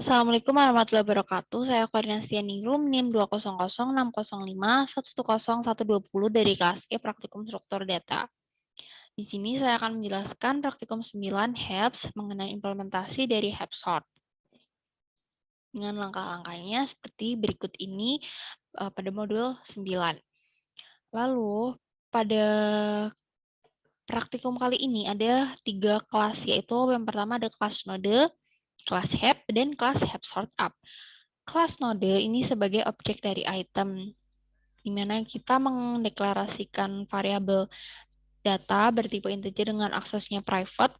Assalamualaikum warahmatullahi wabarakatuh. Saya Koordinasi Ningrum NIM 20060510120 dari kelas E Praktikum Struktur Data. Di sini saya akan menjelaskan praktikum 9 HAPS mengenai implementasi dari HAPSORT. Dengan langkah-langkahnya seperti berikut ini pada modul 9. Lalu pada praktikum kali ini ada 3 kelas, yaitu yang pertama ada kelas node, kelas HAP, dan kelas HAPSORT-UP. Kelas node ini sebagai objek dari item, di mana kita mendeklarasikan variabel data bertipe integer dengan aksesnya private.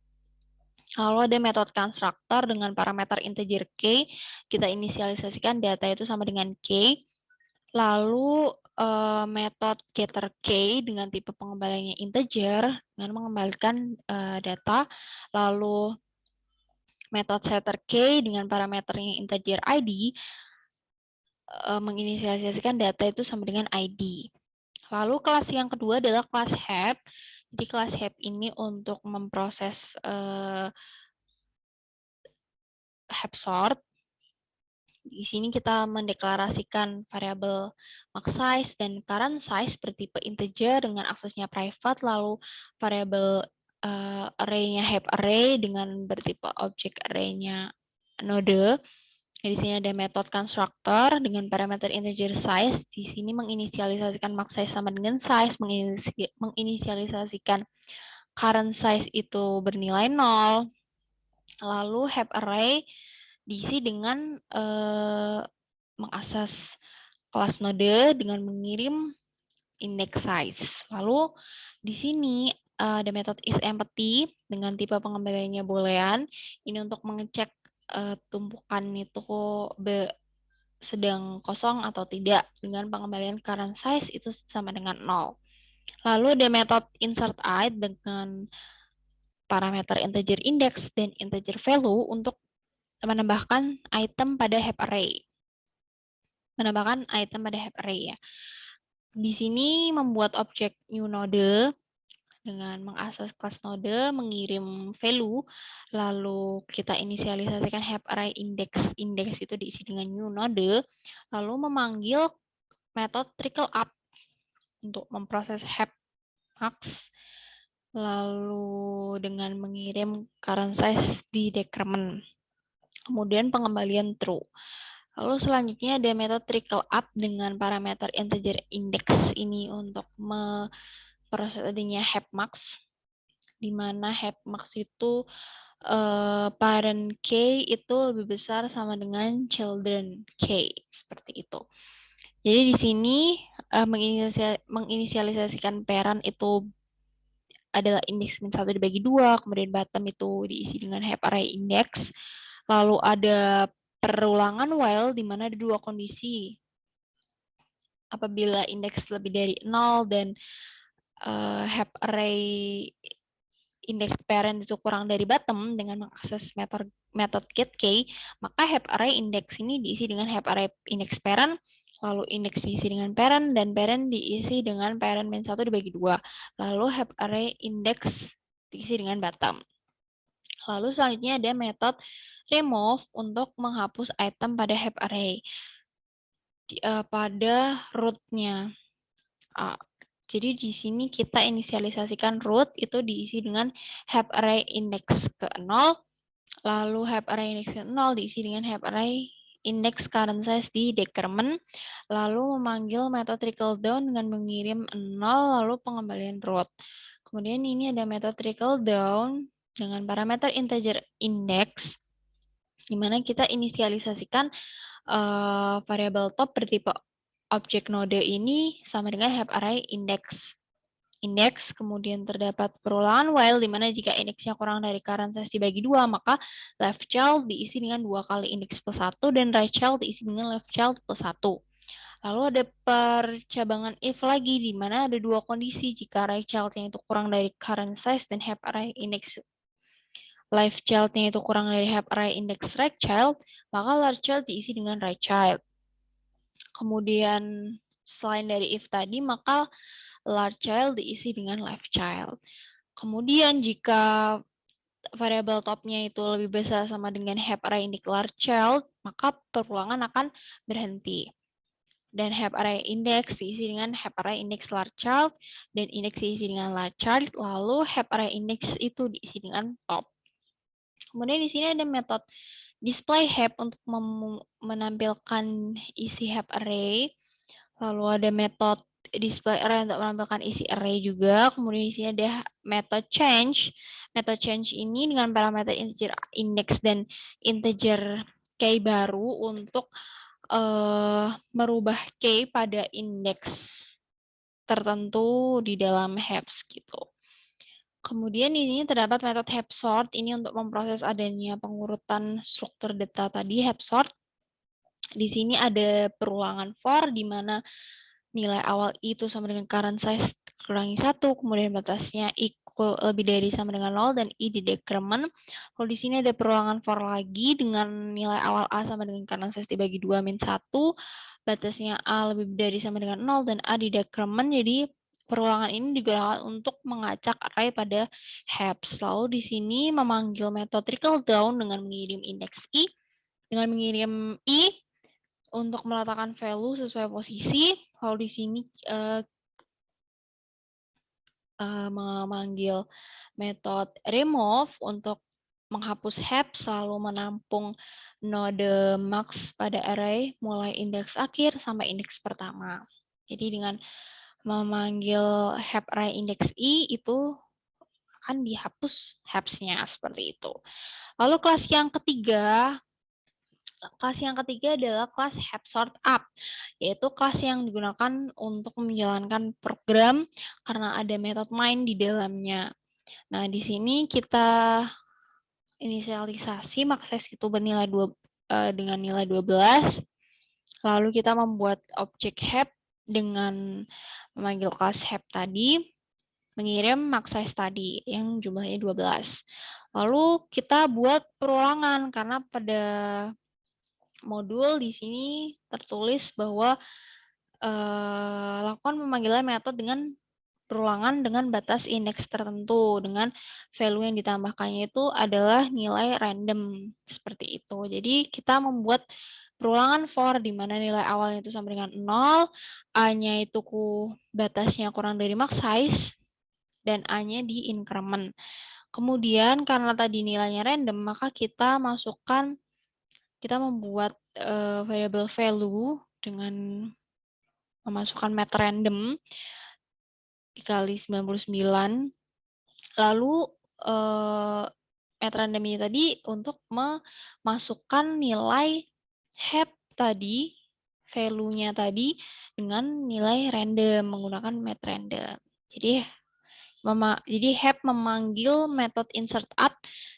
Lalu ada metode constructor dengan parameter integer k, kita inisialisasikan data itu sama dengan k. Lalu metode getter k dengan tipe pengembaliannya integer dengan mengembalikan data. Lalu metode setter k dengan parameternya integer id menginisialisasikan data itu sama dengan ID. Lalu kelas yang kedua adalah kelas HAP. Jadi kelas HAP ini untuk memproses HAPSORT. Di sini kita mendeklarasikan variabel max size dan current size bertipe integer dengan aksesnya private, lalu variabel array-nya HAP array dengan bertipe objek array-nya node. Di sini ada metode constructor dengan parameter integer size. Di sini menginisialisasikan max size sama dengan size, menginisialisasikan current size itu bernilai 0. Lalu HAP array diisi dengan mengakses kelas node dengan mengirim index size. Lalu di sini ada metode isEmpty dengan tipe pengembaliannya boolean. Ini untuk mengecek tumpukan itu sedang kosong atau tidak, dengan pengembalian current size itu sama dengan 0. Lalu ada metode insertId dengan parameter integer index dan integer value untuk menambahkan item pada HAP array. Menambahkan item pada HAP array ya. Di sini membuat objek new node dengan mengakses kelas node, mengirim value, lalu kita inisialisasikan HAP array index itu diisi dengan new node, lalu memanggil metode trickle up untuk memproses HAP max, lalu dengan mengirim current size di decrement, kemudian pengembalian true. Lalu selanjutnya ada metode trickle up dengan parameter integer index ini untuk proses adanya HAP max, di mana HAP max itu parent k itu lebih besar sama dengan children k, seperti itu. Jadi di sini menginisialisasikan parent itu adalah indeks min 1 dibagi 2, kemudian bottom itu diisi dengan HAP array index, lalu ada perulangan while di mana ada 2 kondisi. Apabila indeks lebih dari 0 dan HAP array index parent itu kurang dari bottom dengan mengakses metode getK, maka HAP array index ini diisi dengan HAP array index parent, lalu index diisi dengan parent, dan parent diisi dengan parent min 1 dibagi 2. Lalu HAP array index diisi dengan bottom. Lalu selanjutnya ada metode remove untuk menghapus item pada HAP array pada root-nya. Jadi di sini kita inisialisasikan root itu diisi dengan HAP array index ke 0, lalu HAP array index ke 0 diisi dengan HAP array index current size di decrement, lalu memanggil metode trickle down dengan mengirim 0, lalu pengembalian root. Kemudian ini ada metode trickle down dengan parameter integer index, di mana kita inisialisasikan variabel top bertipe objek node ini sama dengan HAP array index. Kemudian terdapat perulangan while, di mana jika indeksnya kurang dari current size dibagi 2, maka left child diisi dengan 2 kali indeks plus 1, dan right child diisi dengan left child plus 1. Lalu ada percabangan if lagi, di mana ada 2 kondisi. Jika right child-nya itu kurang dari current size dan HAP array index left child-nya itu kurang dari HAP array index right child, maka left child diisi dengan right child. Kemudian selain dari if tadi, maka large child diisi dengan left child. Kemudian jika variabel topnya itu lebih besar sama dengan have array index large child, maka perulangan akan berhenti. Dan have array index diisi dengan have array index large child, dan index diisi dengan large child, lalu have array index itu diisi dengan top. Kemudian di sini ada metode display have untuk menampilkan isi have array. Lalu ada metode display array untuk menampilkan isi array juga. Kemudian di sini ada metode change. Metode change ini dengan parameter integer index dan integer key baru untuk merubah key pada indeks tertentu di dalam heaps gitu. Kemudian di sini terdapat metode heap sort, ini untuk memproses adanya pengurutan struktur data tadi, heap sort. Di sini ada perulangan for, di mana nilai awal itu sama dengan current size kurangi 1, kemudian batasnya equal lebih dari sama dengan 0, dan i di decrement. Kalau di sini ada perulangan for lagi dengan nilai awal a sama dengan current size dibagi 2 min 1, batasnya a lebih dari sama dengan 0, dan a di decrement. Jadi perulangan ini digunakan untuk mengacak array pada heaps. Lalu di sini memanggil metode trickle down dengan mengirim indeks i, dengan mengirim i untuk meletakkan value sesuai posisi. Lalu di sini memanggil metode remove untuk menghapus heaps, lalu menampung node max pada array mulai indeks akhir sampai indeks pertama. Jadi dengan memanggil heap array index i itu akan dihapus heaps-nya seperti itu. Lalu kelas yang ketiga adalah kelas heap sort up, yaitu kelas yang digunakan untuk menjalankan program karena ada metode main di dalamnya. Nah, di sini kita inisialisasi max size itu bernilai dengan nilai 12. Lalu kita membuat objek heap dengan memanggil kelas heap tadi, mengirim max size tadi yang jumlahnya 12. Lalu kita buat perulangan karena pada modul di sini tertulis bahwa lakukan pemanggilan metode dengan perulangan dengan batas indeks tertentu, dengan value yang ditambahkannya itu adalah nilai random seperti itu. Jadi kita membuat perulangan for di mana nilai awalnya itu sama dengan 0, a-nya itu batasnya kurang dari max size, dan a-nya di increment. Kemudian karena tadi nilainya random, maka kita membuat variable value dengan memasukkan mat random dikali 99. Lalu mat random ini tadi untuk memasukkan nilai heap tadi, value-nya tadi dengan nilai random menggunakan mat random. Jadi heap memanggil metode insert at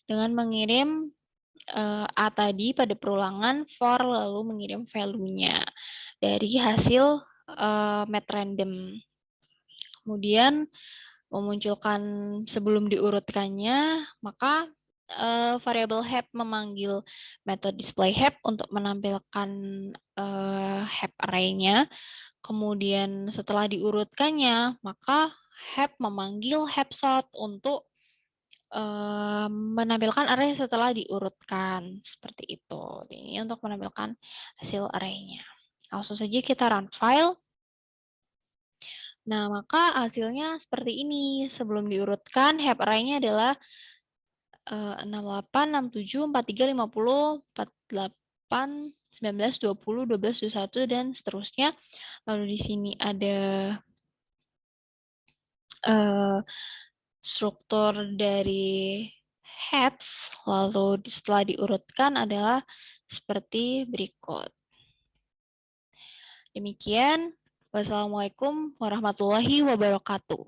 dengan mengirim a tadi pada perulangan for lalu mengirim value-nya dari hasil mat random. Kemudian memunculkan sebelum diurutkannya, maka variabel heap memanggil metode display heap untuk menampilkan heap array-nya. Kemudian setelah diurutkannya, maka heap memanggil heap sort untuk menampilkan array setelah diurutkan. Seperti itu. Ini untuk menampilkan hasil array-nya. Langsung saja kita run file. Nah, maka hasilnya seperti ini. Sebelum diurutkan, heap array-nya adalah 68, 67, 43, 50, 48, 19, 20, 12, 21, dan seterusnya. Lalu di sini ada struktur dari heaps, lalu setelah diurutkan adalah seperti berikut. Demikian. Wassalamualaikum warahmatullahi wabarakatuh.